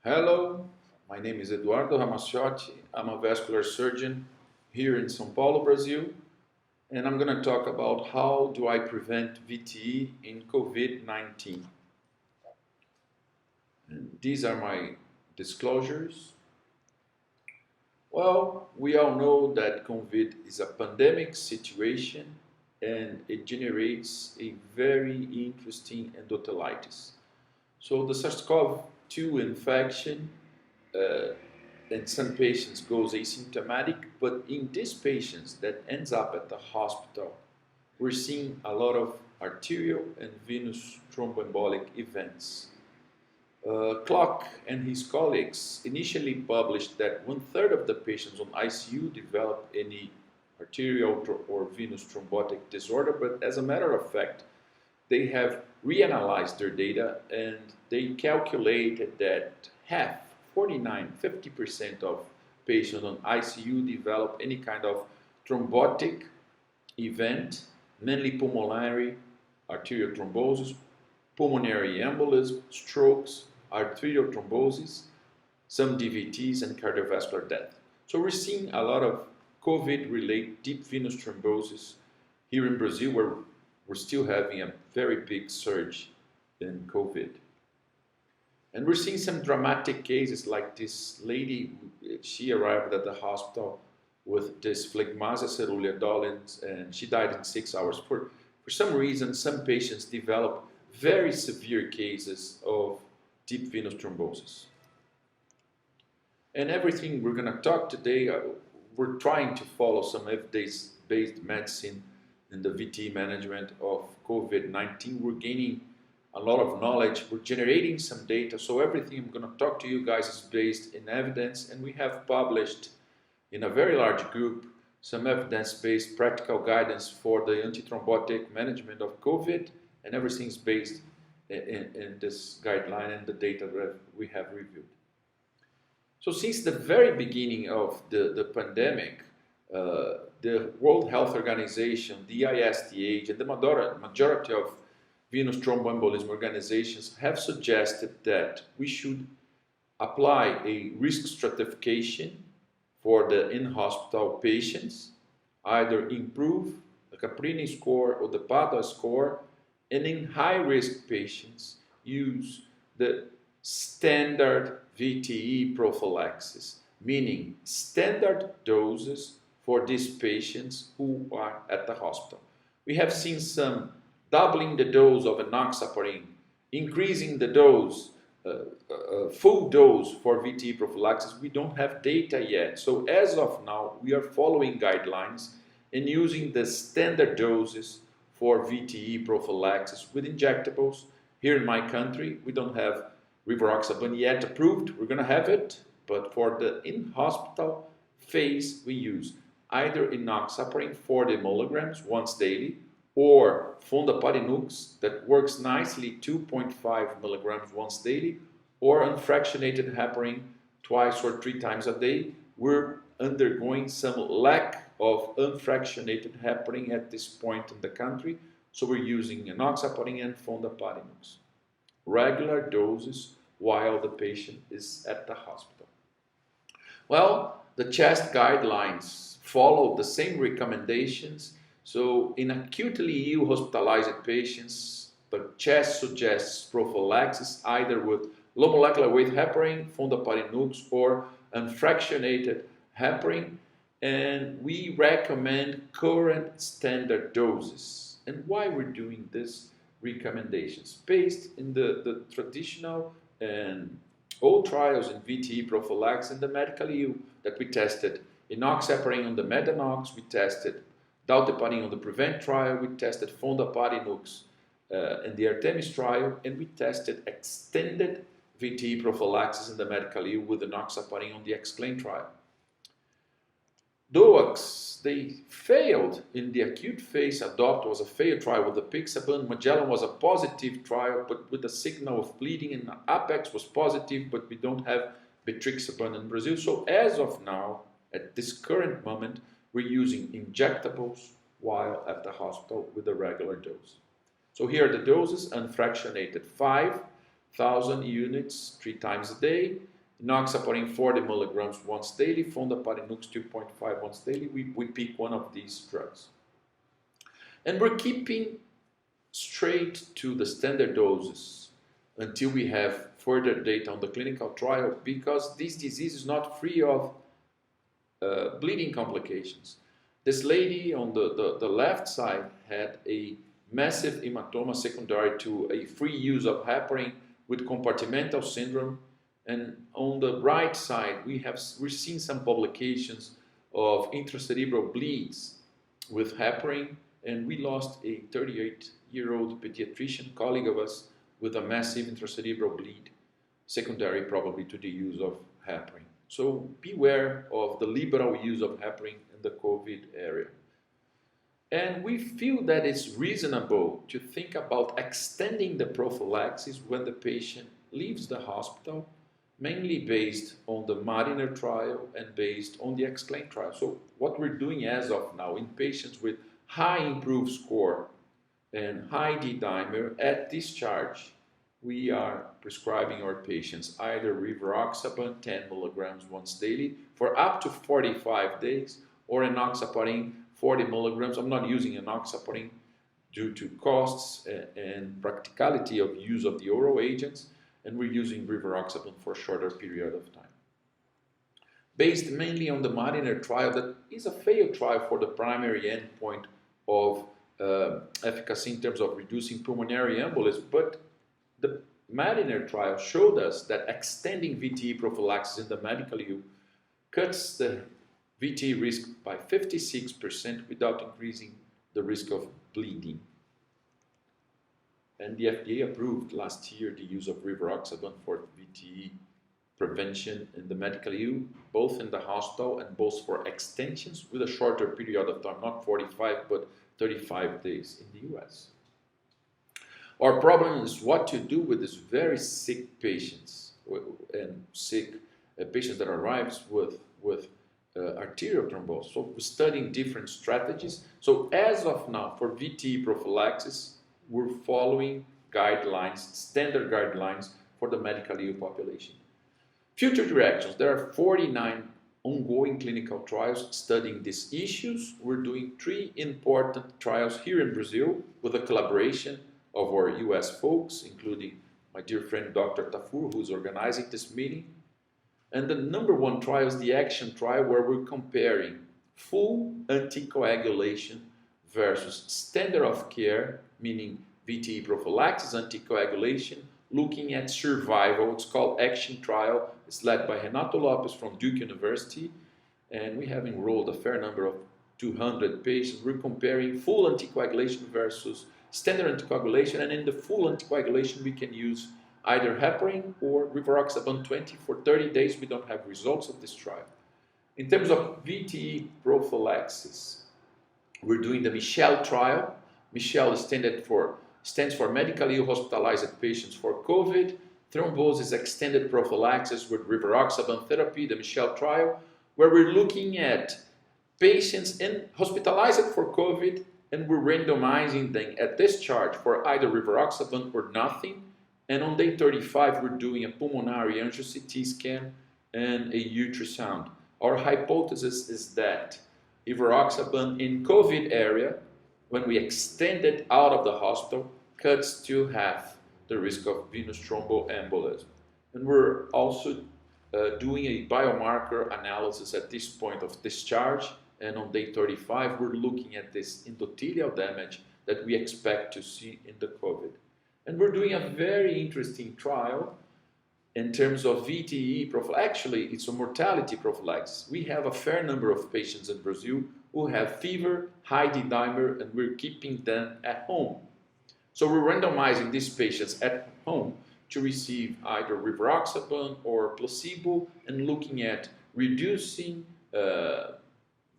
Hello, my name is Eduardo Ramacciotti. I'm a vascular surgeon here in São Paulo, Brazil, and I'm going to talk about how do I prevent VTE in COVID-19. And these are my disclosures. Well, we all know that COVID is a pandemic situation and it generates a very interesting endothelitis. So the SARS-CoV-2 infection in some patients goes asymptomatic, but in these patients that ends up at the hospital, we're seeing a lot of arterial and venous thromboembolic events. Clark and his colleagues initially published that 1/3 of the patients on ICU develop any arterial or venous thrombotic disorder, but as a matter of fact, they have reanalyzed their data and they calculated that half, 49, 50% of patients on ICU develop any kind of thrombotic event, mainly pulmonary arterial thrombosis, pulmonary embolism, strokes, arterial thrombosis, some DVTs, and cardiovascular death. So we're seeing a lot of COVID-related deep venous thrombosis here in Brazil, where we're still having a very big surge in COVID. And we're seeing some dramatic cases like this lady, she arrived at the hospital with this phlegmasia cerulea dolens and she died in 6 hours. For some reason, some patients develop very severe cases of deep venous thrombosis. And everything we're going to talk today, we're trying to follow some evidence-based medicine in the VTE management of COVID-19. We're gaining a lot of knowledge, we're generating some data, so everything I'm going to talk to you guys is based in evidence, and we have published in a very large group some evidence-based practical guidance for the antithrombotic management of COVID, and everything's based in this guideline and the data that we have reviewed. So since the very beginning of the pandemic, the World Health Organization, the ISTH, and the majority of venous thromboembolism organizations have suggested that we should apply a risk stratification for the in-hospital patients, either improve the Caprini score or the PADA score, and in high-risk patients use the standard VTE prophylaxis, meaning standard doses for these patients who are at the hospital. We have seen some doubling the dose of enoxaparin, increasing the dose, full dose for VTE prophylaxis. We don't have data yet. So as of now, we are following guidelines and using the standard doses for VTE prophylaxis with injectables. Here in my country, we don't have rivaroxaban yet approved. We're going to have it, but for the in-hospital phase, we use either enoxaparin 40 milligrams once daily, or fondaparinux that works nicely 2.5 milligrams once daily, or unfractionated heparin twice or 3 times a day. We're undergoing some lack of unfractionated heparin at this point in the country, so we're using enoxaparin and fondaparinux. Regular doses while the patient is at the hospital. Well, the CHEST guidelines follow the same recommendations. So in acutely ill hospitalized patients, the CHEST suggests prophylaxis either with low molecular weight heparin, fondaparinux, or unfractionated heparin, and we recommend current standard doses. And why we're doing this recommendations? Based in the traditional and old trials in VTE prophylaxis and the medically ill that we tested. Enoxaparin on the Medanox, we tested dalteparin on the PREVENT trial, we tested fondaparinux in the Artemis trial, and we tested extended VTE prophylaxis in the medically ill with enoxaparin on the XCLAIM trial. DOACs, they failed in the acute phase. ADOPT was a failed trial with the Pixaban. Magellan was a positive trial, but with a signal of bleeding, and APEX was positive, but we don't have betrixaban in Brazil. So as of now, at this current moment, we're using injectables while at the hospital with a regular dose. So here are the doses: unfractionated 5,000 units 3 times a day, enoxaparin 40 milligrams once daily, fondaparinux 2.5 once daily. We pick one of these drugs. And we're keeping straight to the standard doses until we have further data on the clinical trial, because this disease is not free of bleeding complications. This lady on the left side had a massive hematoma secondary to a free use of heparin with compartmental syndrome. And on the right side, we're seeing some publications of intracerebral bleeds with heparin, and we lost a 38-year-old pediatrician colleague of us with a massive intracerebral bleed, secondary probably to the use of heparin. So beware of the liberal use of heparin in the COVID area. And we feel that it's reasonable to think about extending the prophylaxis when the patient leaves the hospital, mainly based on the Mariner trial and based on the Exclaim trial. So what we're doing as of now in patients with high improved score and high D-dimer at discharge, we are prescribing our patients either rivaroxaban 10 milligrams once daily for up to 45 days or enoxaparin 40 milligrams. I'm not using enoxaparin due to costs and practicality of use of the oral agents, and we're using rivaroxaban for a shorter period of time. Based mainly on the Mariner trial, that is a failed trial for the primary endpoint of efficacy in terms of reducing pulmonary embolism, but the Mariner trial showed us that extending VTE prophylaxis in the medically ill cuts the VTE risk by 56% without increasing the risk of bleeding. And the FDA approved last year the use of rivaroxaban for VTE prevention in the medically ill, both in the hospital and both for extensions with a shorter period of time, not 45 but 35 days in the US. Our problem is what to do with these very sick patients and sick patients that arrive with arterial thrombosis. So we're studying different strategies. So as of now, for VTE prophylaxis, we're following guidelines, standard guidelines for the medically ill population. Future directions, there are 49 ongoing clinical trials studying these issues. We're doing 3 important trials here in Brazil with a collaboration of our US folks, including my dear friend Dr. Tafur, who's organizing this meeting. And the number 1 trial is the ACTION trial, where we're comparing full anticoagulation versus standard of care, meaning VTE prophylaxis, anticoagulation, looking at survival. It's called ACTION trial. It's led by Renato Lopes from Duke University, and we have enrolled a fair number of 200 patients. We're comparing full anticoagulation versus standard anticoagulation, and in the full anticoagulation we can use either heparin or rivaroxaban 20 for 30 days. We don't have results of this trial. In terms of VTE prophylaxis, we're doing the Michelle trial. Michelle stands for medically ill hospitalized patients for COVID. Thrombosis extended prophylaxis with rivaroxaban therapy, the Michelle trial, where we're looking at patients hospitalized for COVID, and we're randomizing them at discharge for either rivaroxaban or nothing. And on day 35, we're doing a pulmonary angio CT scan and a ultrasound. Our hypothesis is that rivaroxaban in COVID area, when we extend it out of the hospital, cuts to half the risk of venous thromboembolism. And we're also doing a biomarker analysis at this point of discharge, and on day 35 we're looking at this endothelial damage that we expect to see in the COVID. And we're doing a very interesting trial in terms of VTE prophylaxis. Actually, it's a mortality prophylaxis. We have a fair number of patients in Brazil who have fever, high D-dimer, and we're keeping them at home. So we're randomizing these patients at home to receive either rivaroxaban or placebo, and looking at reducing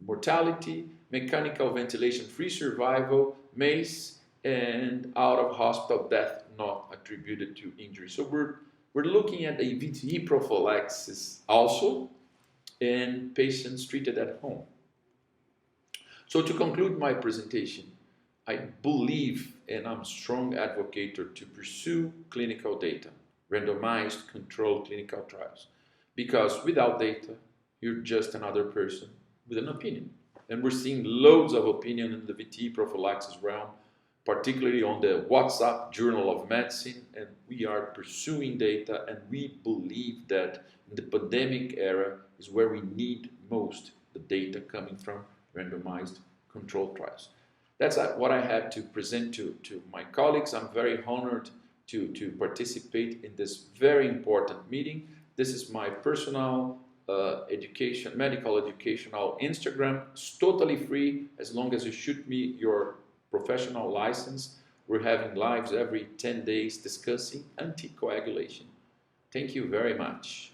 mortality, mechanical ventilation-free survival, MACE, and out-of-hospital death not attributed to injury. So we're looking at a VTE prophylaxis also in patients treated at home. So to conclude my presentation, I believe, and I'm a strong advocate to pursue clinical data, randomized controlled clinical trials, Because without data, you're just another person with an opinion. And we're seeing loads of opinion in the VTE prophylaxis realm, particularly on the WhatsApp Journal of Medicine, and we are pursuing data, and we believe that in the pandemic era is where we need most the data coming from randomized controlled trials. That's what I had to present to my colleagues. I'm very honored to participate in this very important meeting. This is my personal medical educational Instagram. It's totally free as long as you shoot me your professional license. We're having lives every 10 days discussing anticoagulation. Thank you very much.